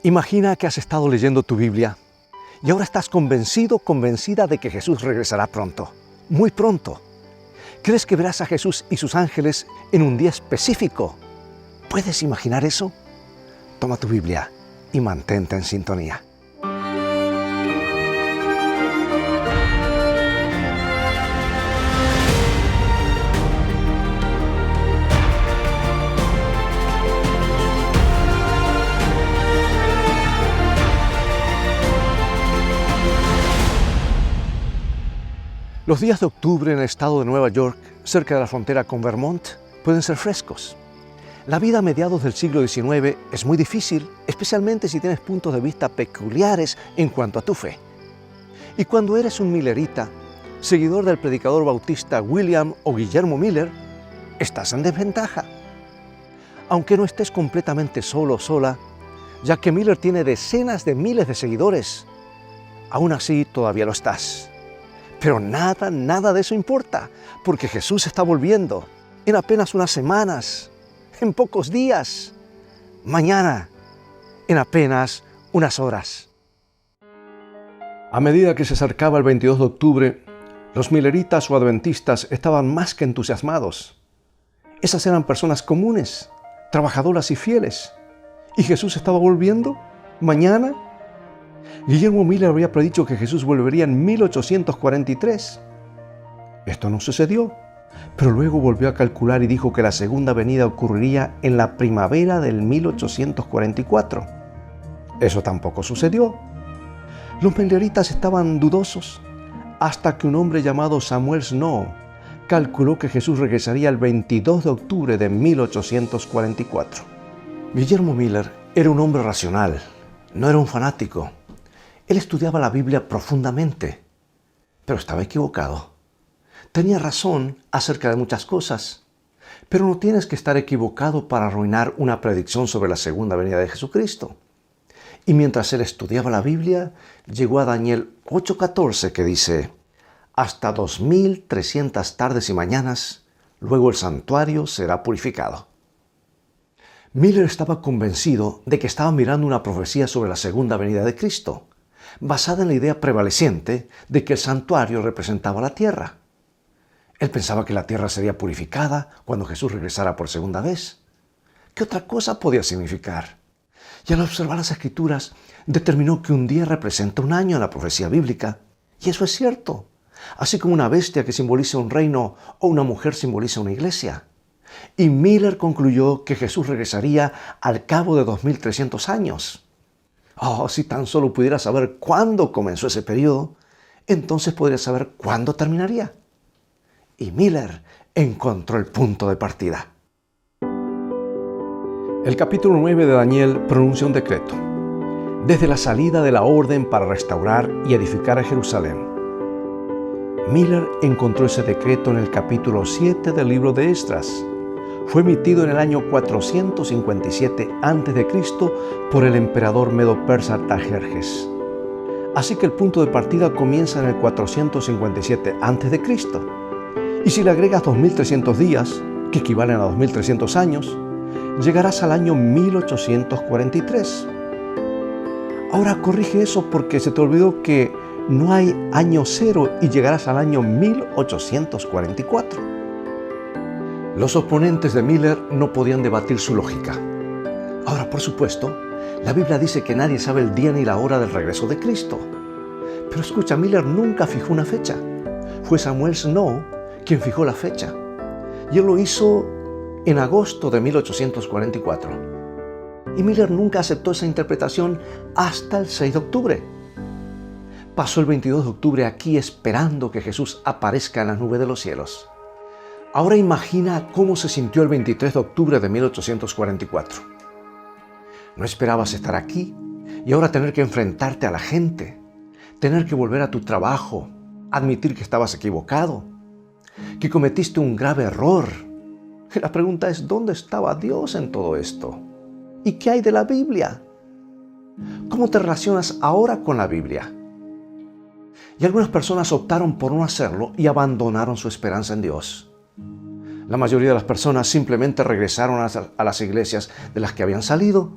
Imagina que has estado leyendo tu Biblia y ahora estás convencido, convencida de que Jesús regresará pronto, muy pronto. ¿Crees que verás a Jesús y sus ángeles en un día específico? ¿Puedes imaginar eso? Toma tu Biblia y mantente en sintonía. Los días de octubre en el estado de Nueva York, cerca de la frontera con Vermont, pueden ser frescos. La vida a mediados del siglo XIX es muy difícil, especialmente si tienes puntos de vista peculiares en cuanto a tu fe. Y cuando eres un millerita, seguidor del predicador bautista William o Guillermo Miller, estás en desventaja. Aunque no estés completamente solo o sola, ya que Miller tiene decenas de miles de seguidores, aún así todavía lo estás. Pero nada de eso importa, porque Jesús está volviendo en apenas unas semanas, en pocos días, mañana, en apenas unas horas. A medida que se acercaba el 22 de octubre, los milleritas o adventistas estaban más que entusiasmados. Esas eran personas comunes, trabajadoras y fieles. ¿Y Jesús estaba volviendo? ¿Mañana? Guillermo Miller había predicho que Jesús volvería en 1843. Esto no sucedió, pero luego volvió a calcular y dijo que la segunda venida ocurriría en la primavera del 1844. Eso tampoco sucedió. Los milleritas estaban dudosos hasta que un hombre llamado Samuel Snow calculó que Jesús regresaría el 22 de octubre de 1844. Guillermo Miller era un hombre racional, no era un fanático. Él estudiaba la Biblia profundamente, pero estaba equivocado. Tenía razón acerca de muchas cosas, pero no tienes que estar equivocado para arruinar una predicción sobre la segunda venida de Jesucristo. Y mientras él estudiaba la Biblia, llegó a Daniel 8:14 que dice: hasta 2300 tardes y mañanas, luego el santuario será purificado. Miller estaba convencido de que estaba mirando una profecía sobre la segunda venida de Cristo, basada en la idea prevaleciente de que el santuario representaba la tierra. Él pensaba que la tierra sería purificada cuando Jesús regresara por segunda vez. ¿Qué otra cosa podía significar? Y al observar las Escrituras, determinó que un día representa un año en la profecía bíblica. Y eso es cierto, así como una bestia que simboliza un reino o una mujer simboliza una iglesia. Y Miller concluyó que Jesús regresaría al cabo de 2300 años. Oh, si tan solo pudiera saber cuándo comenzó ese periodo, entonces podría saber cuándo terminaría. Y Miller encontró el punto de partida. El capítulo 9 de Daniel pronuncia un decreto. Desde la salida de la orden para restaurar y edificar a Jerusalén. Miller encontró ese decreto en el capítulo 7 del libro de Esdras. Fue emitido en el año 457 a.C. por el emperador medo-persa Artajerjes. Así que el punto de partida comienza en el 457 a.C. Y si le agregas 2300 días, que equivalen a 2300 años, llegarás al año 1843. Ahora corrige eso porque se te olvidó que no hay año cero y llegarás al año 1844. Los oponentes de Miller no podían debatir su lógica. Ahora, por supuesto, la Biblia dice que nadie sabe el día ni la hora del regreso de Cristo. Pero escucha, Miller nunca fijó una fecha. Fue Samuel Snow quien fijó la fecha. Y él lo hizo en agosto de 1844. Y Miller nunca aceptó esa interpretación hasta el 6 de octubre. Pasó el 22 de octubre aquí esperando que Jesús aparezca en las nubes de los cielos. Ahora imagina cómo se sintió el 23 de octubre de 1844. No esperabas estar aquí y ahora tener que enfrentarte a la gente, tener que volver a tu trabajo, admitir que estabas equivocado, que cometiste un grave error. Y la pregunta es, ¿dónde estaba Dios en todo esto? ¿Y qué hay de la Biblia? ¿Cómo te relacionas ahora con la Biblia? Y algunas personas optaron por no hacerlo y abandonaron su esperanza en Dios. La mayoría de las personas simplemente regresaron a las iglesias de las que habían salido,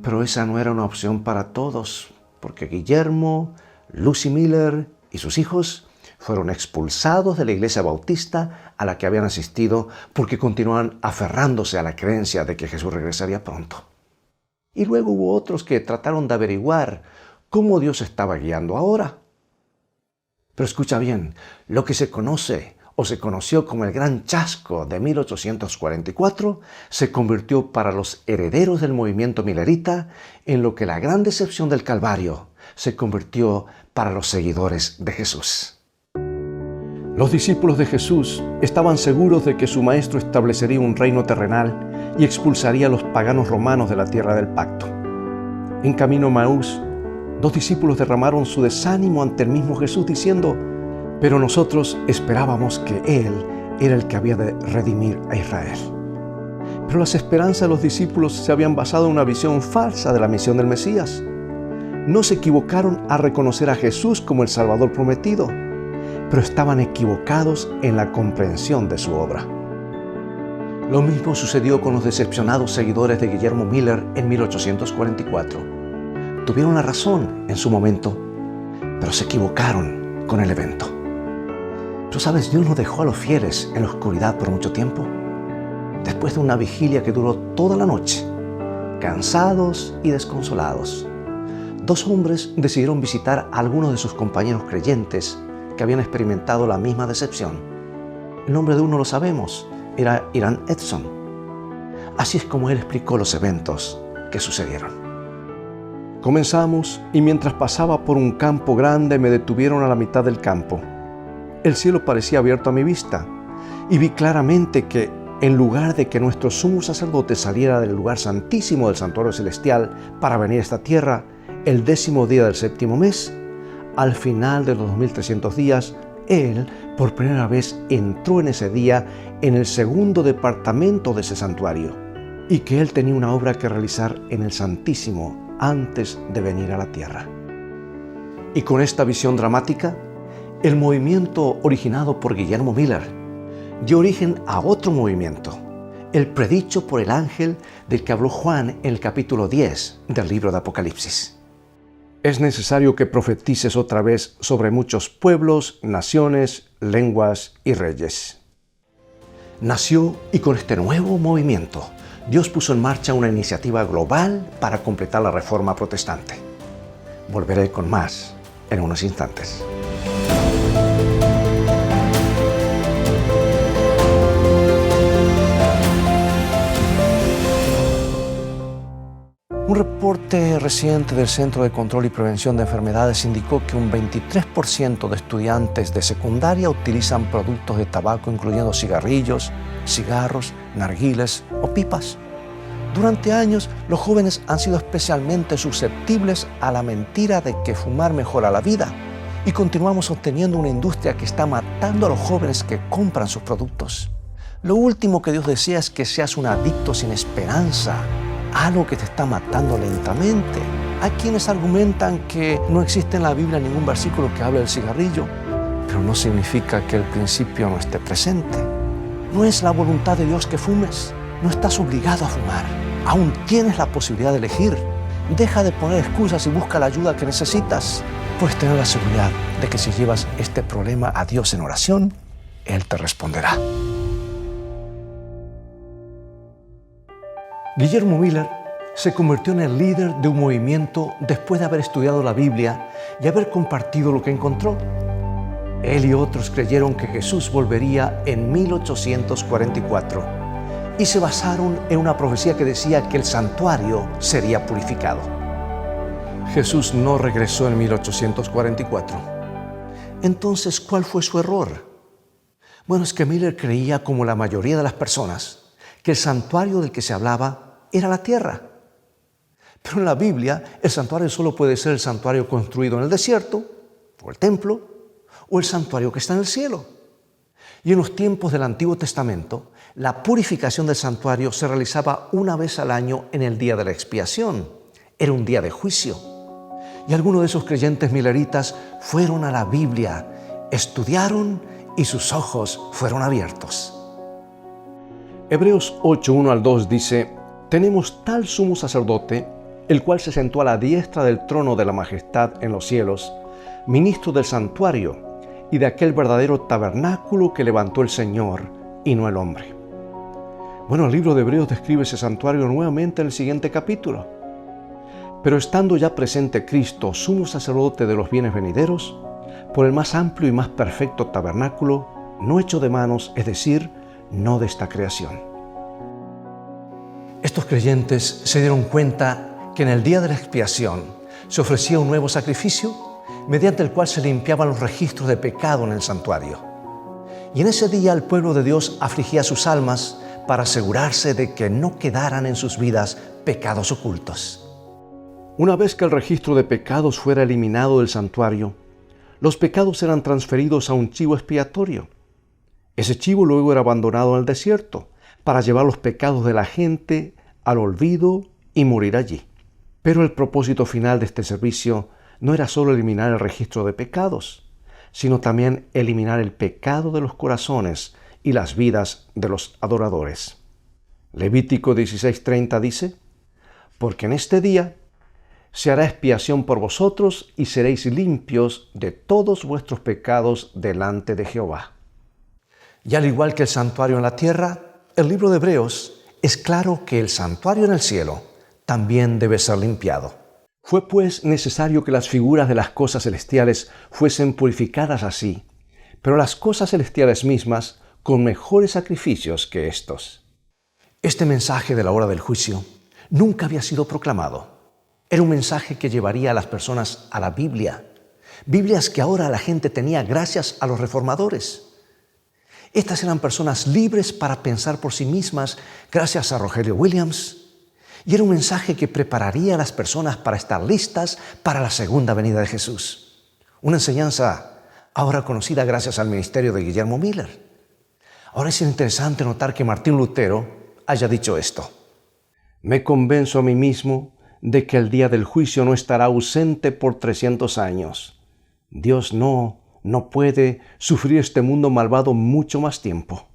Pero esa no era una opción para todos, porque Guillermo, Lucy Miller y sus hijos fueron expulsados de la iglesia bautista a la que habían asistido porque continuaban aferrándose a la creencia de que Jesús regresaría pronto. Y luego hubo otros que trataron de averiguar cómo Dios estaba guiando ahora. Pero escucha bien, lo que se conoce o se conoció como el Gran Chasco de 1844 se convirtió para los herederos del movimiento milerita en lo que la Gran Decepción del Calvario se convirtió para los seguidores de Jesús. Los discípulos de Jesús estaban seguros de que su maestro establecería un reino terrenal y expulsaría a los paganos romanos de la tierra del pacto. En camino a Maús, dos discípulos derramaron su desánimo ante el mismo Jesús diciendo: pero nosotros esperábamos que Él era el que había de redimir a Israel. Pero las esperanzas de los discípulos se habían basado en una visión falsa de la misión del Mesías. No se equivocaron a reconocer a Jesús como el Salvador prometido, pero estaban equivocados en la comprensión de su obra. Lo mismo sucedió con los decepcionados seguidores de Guillermo Miller en 1844. Tuvieron la razón en su momento, pero se equivocaron con el evento. Tú sabes, Dios nos dejó a los fieles en la oscuridad por mucho tiempo. Después de una vigilia que duró toda la noche, cansados y desconsolados, dos hombres decidieron visitar a algunos de sus compañeros creyentes que habían experimentado la misma decepción. El nombre de uno lo sabemos, era Irán Edson. Así es como él explicó los eventos que sucedieron. Comenzamos y mientras pasaba por un campo grande me detuvieron a la mitad del campo. El cielo parecía abierto a mi vista y vi claramente que en lugar de que nuestro sumo sacerdote saliera del lugar santísimo del santuario celestial para venir a esta tierra el 10º día del 7º mes, al final de los 2300 días, Él por primera vez entró en ese día en el segundo departamento de ese santuario y que Él tenía una obra que realizar en el Santísimo antes de venir a la tierra. Y con esta visión dramática, el movimiento originado por Guillermo Miller dio origen a otro movimiento, el predicho por el ángel del que habló Juan en el capítulo 10 del libro de Apocalipsis. Es necesario que profetices otra vez sobre muchos pueblos, naciones, lenguas y reyes. Nació y con este nuevo movimiento, Dios puso en marcha una iniciativa global para completar la reforma protestante. Volveré con más en unos instantes. Un reporte reciente del Centro de Control y Prevención de Enfermedades indicó que un 23% de estudiantes de secundaria utilizan productos de tabaco, incluyendo cigarrillos, cigarros, narguiles o pipas. Durante años, los jóvenes han sido especialmente susceptibles a la mentira de que fumar mejora la vida y continuamos sosteniendo una industria que está matando a los jóvenes que compran sus productos. Lo último que Dios desea es que seas un adicto sin esperanza, algo que te está matando lentamente. Hay quienes argumentan que no existe en la Biblia ningún versículo que hable del cigarrillo, pero no significa que el principio no esté presente. No es la voluntad de Dios que fumes, no estás obligado a fumar, aún tienes la posibilidad de elegir. Deja de poner excusas y busca la ayuda que necesitas. Puedes tener la seguridad de que si llevas este problema a Dios en oración, Él te responderá. Guillermo Miller se convirtió en el líder de un movimiento después de haber estudiado la Biblia y haber compartido lo que encontró. Él y otros creyeron que Jesús volvería en 1844 y se basaron en una profecía que decía que el santuario sería purificado. Jesús no regresó en 1844. Entonces, ¿cuál fue su error? Bueno, es que Miller creía, como la mayoría de las personas, que el santuario del que se hablaba era la tierra. Pero en la Biblia, el santuario solo puede ser el santuario construido en el desierto, o el templo, o el santuario que está en el cielo. Y en los tiempos del Antiguo Testamento, la purificación del santuario se realizaba una vez al año en el día de la expiación. Era un día de juicio. Y algunos de esos creyentes mileritas fueron a la Biblia, estudiaron y sus ojos fueron abiertos. Hebreos 8:1-2 dice: tenemos tal sumo sacerdote el cual se sentó a la diestra del trono de la majestad en los cielos, ministro del santuario y de aquel verdadero tabernáculo que levantó el Señor y no el hombre. Bueno, el libro de Hebreos describe ese santuario nuevamente en el siguiente capítulo. Pero estando ya presente Cristo, sumo sacerdote de los bienes venideros, por el más amplio y más perfecto tabernáculo, no hecho de manos, es decir, no de esta creación. Estos creyentes se dieron cuenta que en el día de la expiación se ofrecía un nuevo sacrificio mediante el cual se limpiaban los registros de pecado en el santuario. Y en ese día el pueblo de Dios afligía sus almas para asegurarse de que no quedaran en sus vidas pecados ocultos. Una vez que el registro de pecados fuera eliminado del santuario, los pecados eran transferidos a un chivo expiatorio. Ese chivo luego era abandonado en el desierto para llevar los pecados de la gente al olvido y morir allí. Pero el propósito final de este servicio no era solo eliminar el registro de pecados, sino también eliminar el pecado de los corazones y las vidas de los adoradores. Levítico 16:30 dice: porque en este día se hará expiación por vosotros y seréis limpios de todos vuestros pecados delante de Jehová. Y al igual que el santuario en la tierra, el libro de Hebreos es claro que el santuario en el cielo también debe ser limpiado. Fue pues necesario que las figuras de las cosas celestiales fuesen purificadas así, pero las cosas celestiales mismas con mejores sacrificios que estos. Este mensaje de la hora del juicio nunca había sido proclamado. Era un mensaje que llevaría a las personas a la Biblia, Biblias que ahora la gente tenía gracias a los reformadores. Estas eran personas libres para pensar por sí mismas gracias a Rogelio Williams, y era un mensaje que prepararía a las personas para estar listas para la segunda venida de Jesús. Una enseñanza ahora conocida gracias al ministerio de Guillermo Miller. Ahora es interesante notar que Martín Lutero haya dicho esto: me convenzo a mí mismo de que el día del juicio no estará ausente por 300 años. Dios no puede sufrir este mundo malvado mucho más tiempo.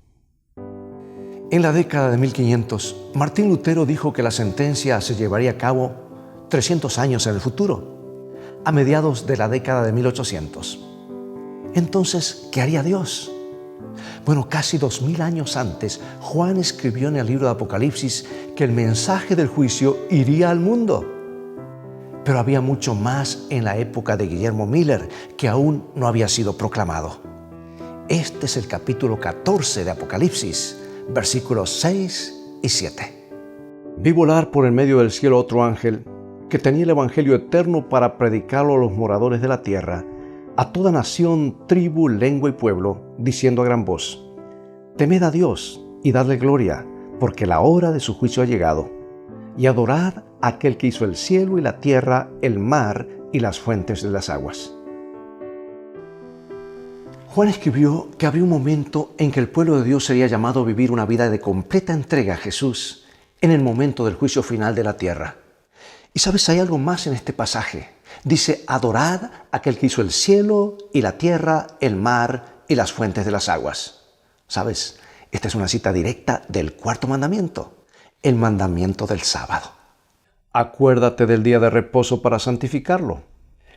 En la década de 1500, Martín Lutero dijo que la sentencia se llevaría a cabo 300 años en el futuro, a mediados de la década de 1800. Entonces, ¿qué haría Dios? Bueno, casi 2000 años antes, Juan escribió en el libro de Apocalipsis que el mensaje del juicio iría al mundo. Pero había mucho más en la época de Guillermo Miller que aún no había sido proclamado. Este es el capítulo 14 de Apocalipsis, versículos 6 y 7. Vi volar por el medio del cielo otro ángel que tenía el evangelio eterno para predicarlo a los moradores de la tierra, a toda nación, tribu, lengua y pueblo, diciendo a gran voz: temed a Dios y dadle gloria, porque la hora de su juicio ha llegado, y adorad a aquel que hizo el cielo y la tierra, el mar y las fuentes de las aguas. Juan escribió que habría un momento en que el pueblo de Dios sería llamado a vivir una vida de completa entrega a Jesús en el momento del juicio final de la tierra. Y sabes, hay algo más en este pasaje. Dice: adorad a aquel que hizo el cielo y la tierra, el mar y las fuentes de las aguas. ¿Sabes? Esta es una cita directa del cuarto mandamiento, el mandamiento del sábado. Acuérdate del día de reposo para santificarlo.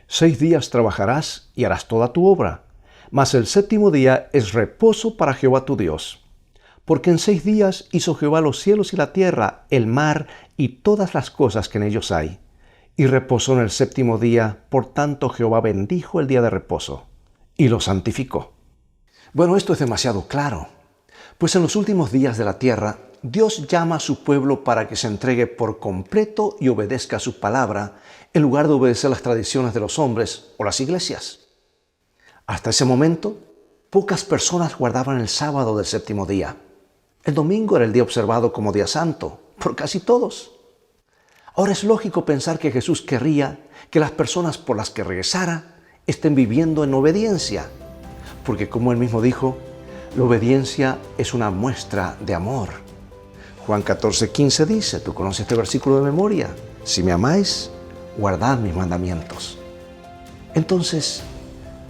6 días trabajarás y harás toda tu obra, mas el séptimo día es reposo para Jehová tu Dios. Porque en 6 días hizo Jehová los cielos y la tierra, el mar y todas las cosas que en ellos hay, y reposó en el séptimo día. Por tanto Jehová bendijo el día de reposo y lo santificó. Bueno, esto es demasiado claro, pues en los últimos días de la tierra, Dios llama a su pueblo para que se entregue por completo y obedezca a su palabra, en lugar de obedecer las tradiciones de los hombres o las iglesias. Hasta ese momento, pocas personas guardaban el sábado del séptimo día. El domingo era el día observado como día santo por casi todos. Ahora es lógico pensar que Jesús querría que las personas por las que regresara estén viviendo en obediencia, porque como él mismo dijo, la obediencia es una muestra de amor. Juan 14:15 dice, tú conoces este versículo de memoria: si me amáis, guardad mis mandamientos. Entonces,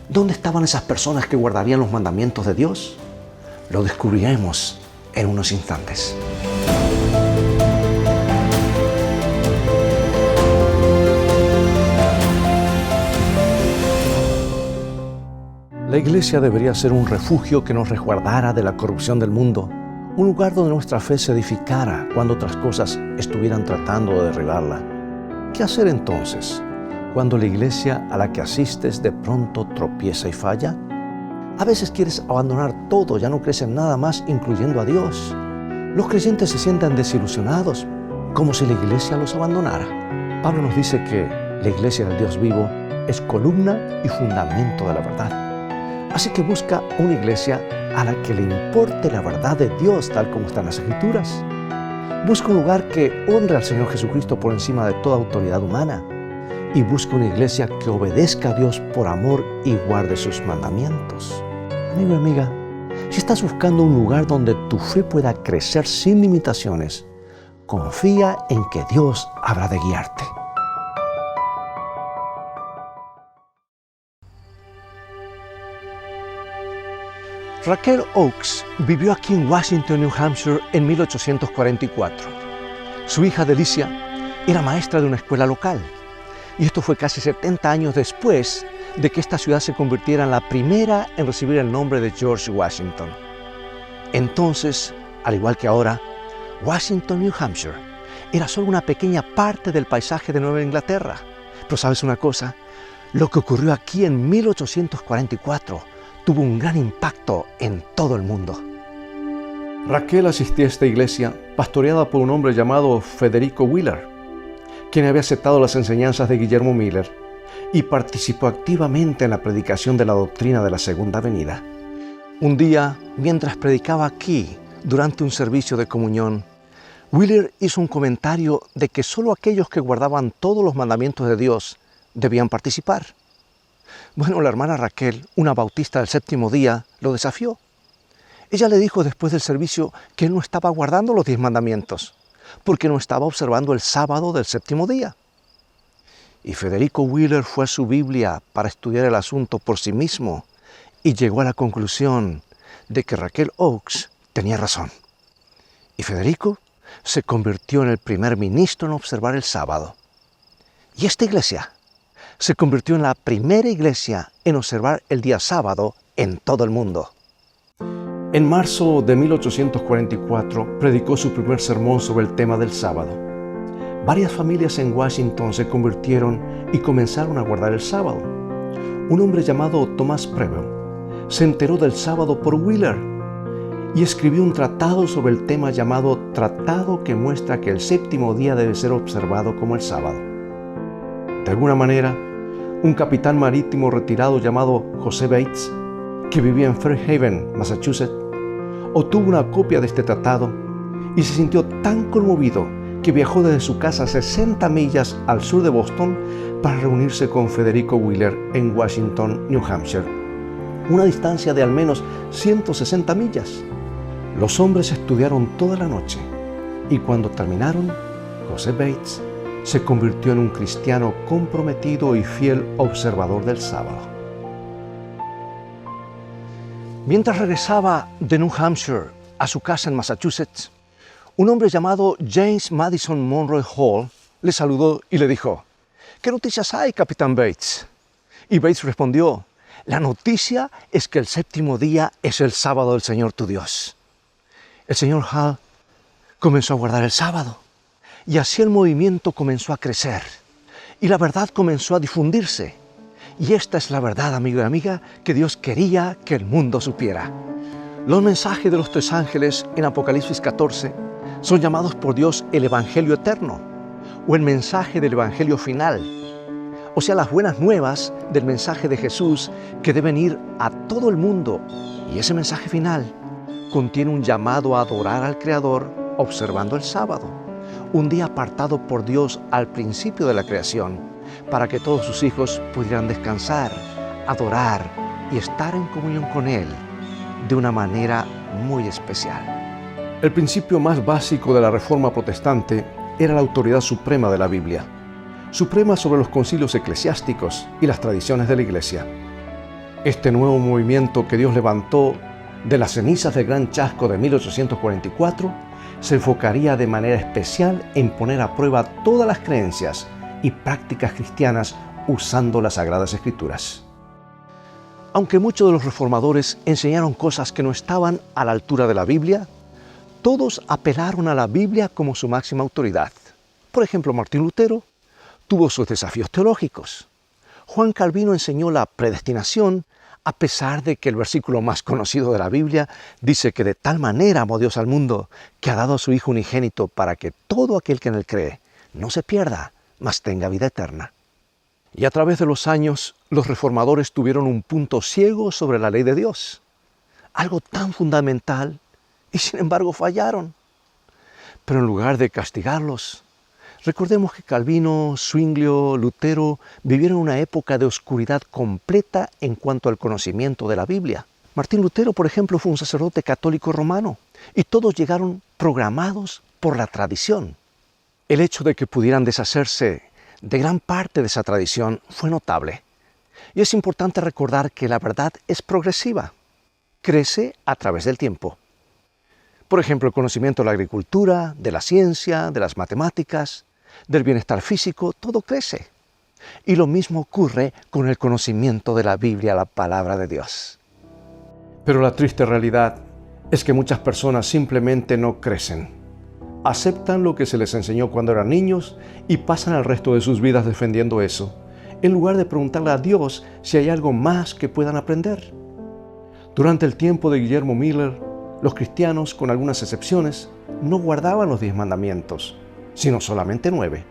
¿dónde estaban esas personas que guardarían los mandamientos de Dios? Lo descubriremos en unos instantes. La iglesia debería ser un refugio que nos resguardara de la corrupción del mundo, un lugar donde nuestra fe se edificara cuando otras cosas estuvieran tratando de derribarla. ¿Qué hacer entonces cuando la iglesia a la que asistes de pronto tropieza y falla? A veces quieres abandonar todo, ya no crees en nada más, incluyendo a Dios. Los creyentes se sienten desilusionados, como si la iglesia los abandonara. Pablo nos dice que la iglesia del Dios vivo es columna y fundamento de la verdad. Así que busca una iglesia a la que le importe la verdad de Dios tal como están las Escrituras. Busca un lugar que honre al Señor Jesucristo por encima de toda autoridad humana. Y busca una iglesia que obedezca a Dios por amor y guarde sus mandamientos. Amigo y amiga, si estás buscando un lugar donde tu fe pueda crecer sin limitaciones, confía en que Dios habrá de guiarte. Raquel Oakes vivió aquí en Washington, New Hampshire, en 1844. Su hija Delicia era maestra de una escuela local, y esto fue casi 70 años después de que esta ciudad se convirtiera en la primera en recibir el nombre de George Washington. Entonces, al igual que ahora, Washington, New Hampshire, era solo una pequeña parte del paisaje de Nueva Inglaterra. Pero ¿sabes una cosa? Lo que ocurrió aquí en 1844 tuvo un gran impacto en todo el mundo. Raquel asistía a esta iglesia pastoreada por un hombre llamado Federico Wheeler, quien había aceptado las enseñanzas de Guillermo Miller y participó activamente en la predicación de la doctrina de la Segunda Venida. Un día, mientras predicaba aquí, durante un servicio de comunión, Wheeler hizo un comentario de que solo aquellos que guardaban todos los mandamientos de Dios debían participar. Bueno, la hermana Raquel, una bautista del séptimo día, lo desafió. Ella le dijo después del servicio que él no estaba guardando los 10 mandamientos, porque no estaba observando el sábado del séptimo día. Y Federico Wheeler fue a su Biblia para estudiar el asunto por sí mismo y llegó a la conclusión de que Raquel Oakes tenía razón. Y Federico se convirtió en el primer ministro en observar el sábado. Y esta iglesia se convirtió en la primera iglesia en observar el día sábado en todo el mundo. En marzo de 1844 predicó su primer sermón sobre el tema del sábado. Varias familias en Washington se convirtieron y comenzaron a guardar el sábado. Un hombre llamado Thomas Preble se enteró del sábado por Wheeler y escribió un tratado sobre el tema llamado Tratado que muestra que el séptimo día debe ser observado como el sábado. De alguna manera, un capitán marítimo retirado llamado José Bates, que vivía en Fairhaven, Massachusetts, obtuvo una copia de este tratado y se sintió tan conmovido que viajó desde su casa 60 millas al sur de Boston para reunirse con Federico Wheeler en Washington, New Hampshire, una distancia de al menos 160 millas. Los hombres estudiaron toda la noche y cuando terminaron, José Bates se convirtió en un cristiano comprometido y fiel observador del sábado. Mientras regresaba de New Hampshire a su casa en Massachusetts, un hombre llamado James Madison Monroe Hall le saludó y le dijo: ¿Qué noticias hay, Capitán Bates? Y Bates respondió: la noticia es que el séptimo día es el sábado del Señor tu Dios. El señor Hall comenzó a guardar el sábado y así el movimiento comenzó a crecer y la verdad comenzó a difundirse. Y esta es la verdad, amigo y amiga, que Dios quería que el mundo supiera. Los mensajes de los 3 ángeles en Apocalipsis 14 son llamados por Dios el Evangelio eterno o el mensaje del Evangelio final, o sea, las buenas nuevas del mensaje de Jesús que deben ir a todo el mundo. Y ese mensaje final contiene un llamado a adorar al Creador observando el sábado, un día apartado por Dios al principio de la creación, para que todos sus hijos pudieran descansar, adorar y estar en comunión con Él de una manera muy especial. El principio más básico de la Reforma Protestante era la autoridad suprema de la Biblia, suprema sobre los concilios eclesiásticos y las tradiciones de la Iglesia. Este nuevo movimiento que Dios levantó de las cenizas del gran chasco de 1844 se enfocaría de manera especial en poner a prueba todas las creencias y prácticas cristianas usando las Sagradas Escrituras. Aunque muchos de los reformadores enseñaron cosas que no estaban a la altura de la Biblia, todos apelaron a la Biblia como su máxima autoridad. Por ejemplo, Martín Lutero tuvo sus desafíos teológicos. Juan Calvino enseñó la predestinación, a pesar de que el versículo más conocido de la Biblia dice que de tal manera amó Dios al mundo que ha dado a su Hijo unigénito para que todo aquel que en él cree no se pierda, mas tenga vida eterna. Y a través de los años, los reformadores tuvieron un punto ciego sobre la ley de Dios, algo tan fundamental, y sin embargo fallaron. Pero en lugar de castigarlos, recordemos que Calvino, Zwinglio, Lutero vivieron una época de oscuridad completa en cuanto al conocimiento de la Biblia. Martín Lutero, por ejemplo, fue un sacerdote católico romano y todos llegaron programados por la tradición. El hecho de que pudieran deshacerse de gran parte de esa tradición fue notable. Y es importante recordar que la verdad es progresiva, crece a través del tiempo. Por ejemplo, el conocimiento de la agricultura, de la ciencia, de las matemáticas, del bienestar físico, todo crece. Y lo mismo ocurre con el conocimiento de la Biblia, la palabra de Dios. Pero la triste realidad es que muchas personas simplemente no crecen. Aceptan lo que se les enseñó cuando eran niños y pasan el resto de sus vidas defendiendo eso, en lugar de preguntarle a Dios si hay algo más que puedan aprender. Durante el tiempo de Guillermo Miller, los cristianos, con algunas excepciones, no guardaban los 10 mandamientos, sino solamente 9.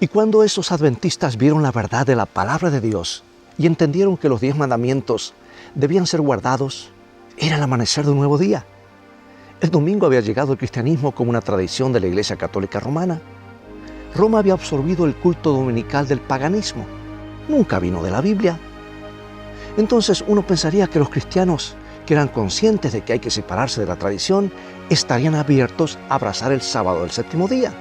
Y cuando esos adventistas vieron la verdad de la palabra de Dios y entendieron que los 10 mandamientos debían ser guardados, era el amanecer de un nuevo día. El domingo había llegado el cristianismo como una tradición de la Iglesia Católica Romana. Roma había absorbido el culto dominical del paganismo. Nunca vino de la Biblia. Entonces uno pensaría que los cristianos, que eran conscientes de que hay que separarse de la tradición, estarían abiertos a abrazar el sábado del séptimo día.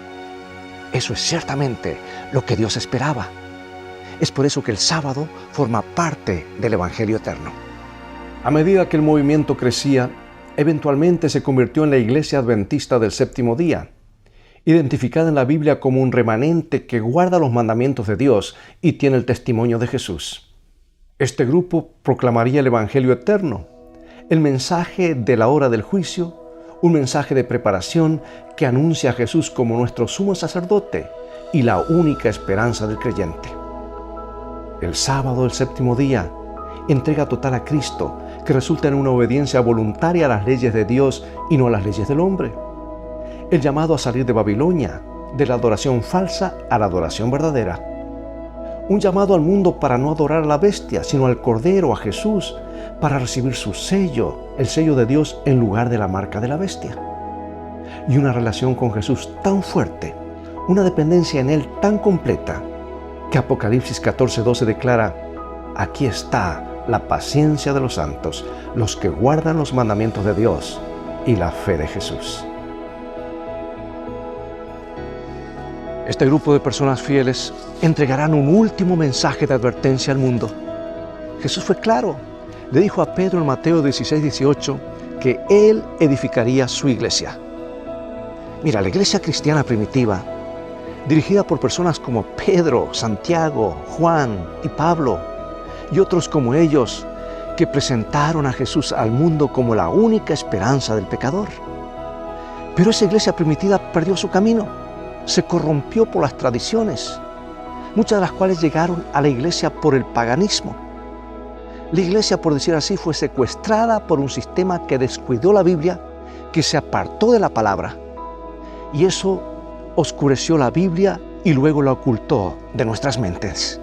Eso es ciertamente lo que Dios esperaba. Es por eso que el sábado forma parte del Evangelio eterno. A medida que el movimiento crecía, eventualmente se convirtió en la Iglesia Adventista del Séptimo Día, identificada en la Biblia como un remanente que guarda los mandamientos de Dios y tiene el testimonio de Jesús. Este grupo proclamaría el Evangelio eterno, el mensaje de la hora del juicio, un mensaje de preparación que anuncia a Jesús como nuestro sumo sacerdote y la única esperanza del creyente. El sábado del séptimo día, entrega total a Cristo, que resulta en una obediencia voluntaria a las leyes de Dios y no a las leyes del hombre. El llamado a salir de Babilonia, de la adoración falsa a la adoración verdadera. Un llamado al mundo para no adorar a la bestia, sino al Cordero, a Jesús, para recibir su sello, el sello de Dios en lugar de la marca de la bestia. Y una relación con Jesús tan fuerte, una dependencia en Él tan completa, que Apocalipsis 14:12 declara: aquí está la paciencia de los santos, los que guardan los mandamientos de Dios y la fe de Jesús. Este grupo de personas fieles entregarán un último mensaje de advertencia al mundo. Jesús fue claro. Le dijo a Pedro en Mateo 16:18 que Él edificaría su iglesia. Mira, la iglesia cristiana primitiva, dirigida por personas como Pedro, Santiago, Juan y Pablo, y otros como ellos, que presentaron a Jesús al mundo como la única esperanza del pecador. Pero esa iglesia primitiva perdió su camino, se corrompió por las tradiciones, muchas de las cuales llegaron a la iglesia por el paganismo. La iglesia, por decir así, fue secuestrada por un sistema que descuidó la Biblia, que se apartó de la palabra, y eso oscureció la Biblia y luego la ocultó de nuestras mentes.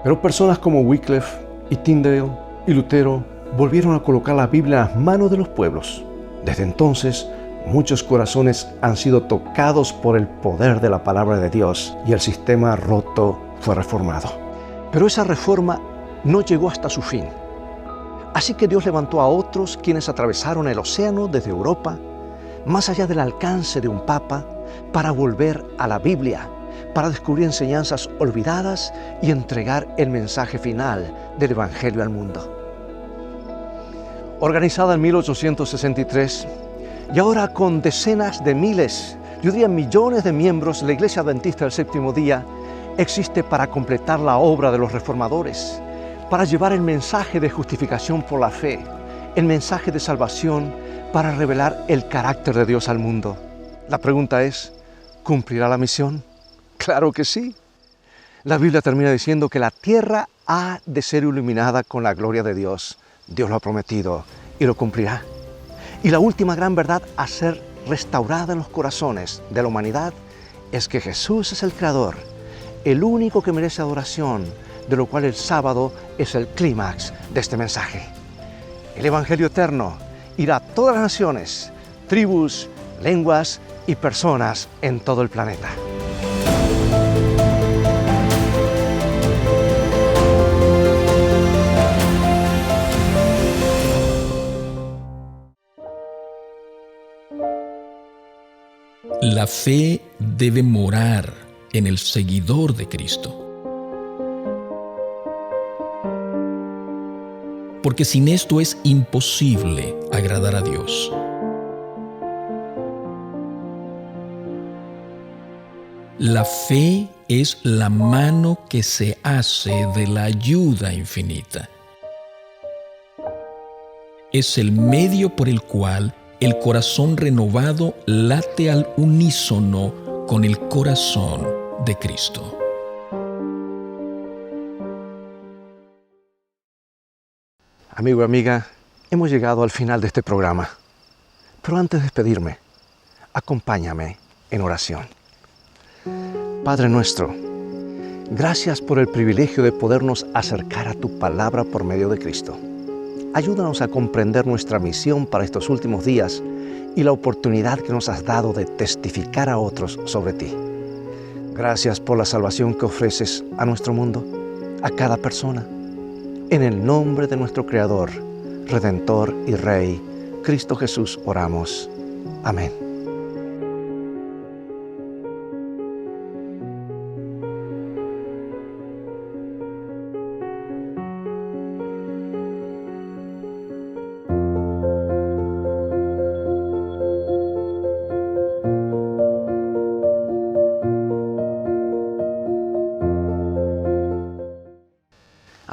Pero personas como Wycliffe y Tyndale y Lutero volvieron a colocar la Biblia en las manos de los pueblos. Desde entonces, muchos corazones han sido tocados por el poder de la palabra de Dios y el sistema roto fue reformado. Pero esa reforma no llegó hasta su fin. Así que Dios levantó a otros quienes atravesaron el océano desde Europa, más allá del alcance de un papa, para volver a la Biblia, para descubrir enseñanzas olvidadas y entregar el mensaje final del Evangelio al mundo. Organizada en 1863 y ahora con decenas de miles, yo diría millones de miembros, la Iglesia Adventista del Séptimo Día existe para completar la obra de los reformadores, para llevar el mensaje de justificación por la fe, el mensaje de salvación para revelar el carácter de Dios al mundo. La pregunta es, ¿cumplirá la misión? ¡Claro que sí! La Biblia termina diciendo que la tierra ha de ser iluminada con la gloria de Dios. Dios lo ha prometido y lo cumplirá. Y la última gran verdad a ser restaurada en los corazones de la humanidad es que Jesús es el Creador, el único que merece adoración, de lo cual el sábado es el clímax de este mensaje. El Evangelio eterno irá a todas las naciones, tribus, lenguas y personas en todo el planeta. La fe debe morar en el seguidor de Cristo. Porque sin esto es imposible agradar a Dios. La fe es la mano que se hace de la ayuda infinita. Es el medio por el cual el corazón renovado late al unísono con el corazón de Cristo. Amigo y amiga, hemos llegado al final de este programa. Pero antes de despedirme, acompáñame en oración. Padre nuestro, gracias por el privilegio de podernos acercar a tu palabra por medio de Cristo. Ayúdanos a comprender nuestra misión para estos últimos días y la oportunidad que nos has dado de testificar a otros sobre ti. Gracias por la salvación que ofreces a nuestro mundo, a cada persona. En el nombre de nuestro Creador, Redentor y Rey, Cristo Jesús, oramos. Amén.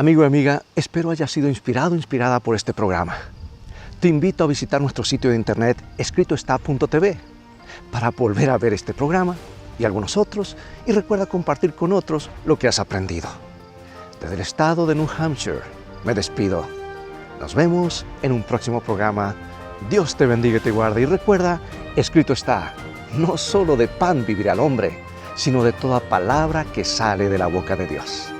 Amigo y amiga, espero haya sido inspirada por este programa. Te invito a visitar nuestro sitio de internet escritoestá.tv para volver a ver este programa y algunos otros, y recuerda compartir con otros lo que has aprendido. Desde el estado de New Hampshire me despido. Nos vemos en un próximo programa. Dios te bendiga y te guarde, y recuerda, escrito está, no solo de pan vivirá el hombre, sino de toda palabra que sale de la boca de Dios.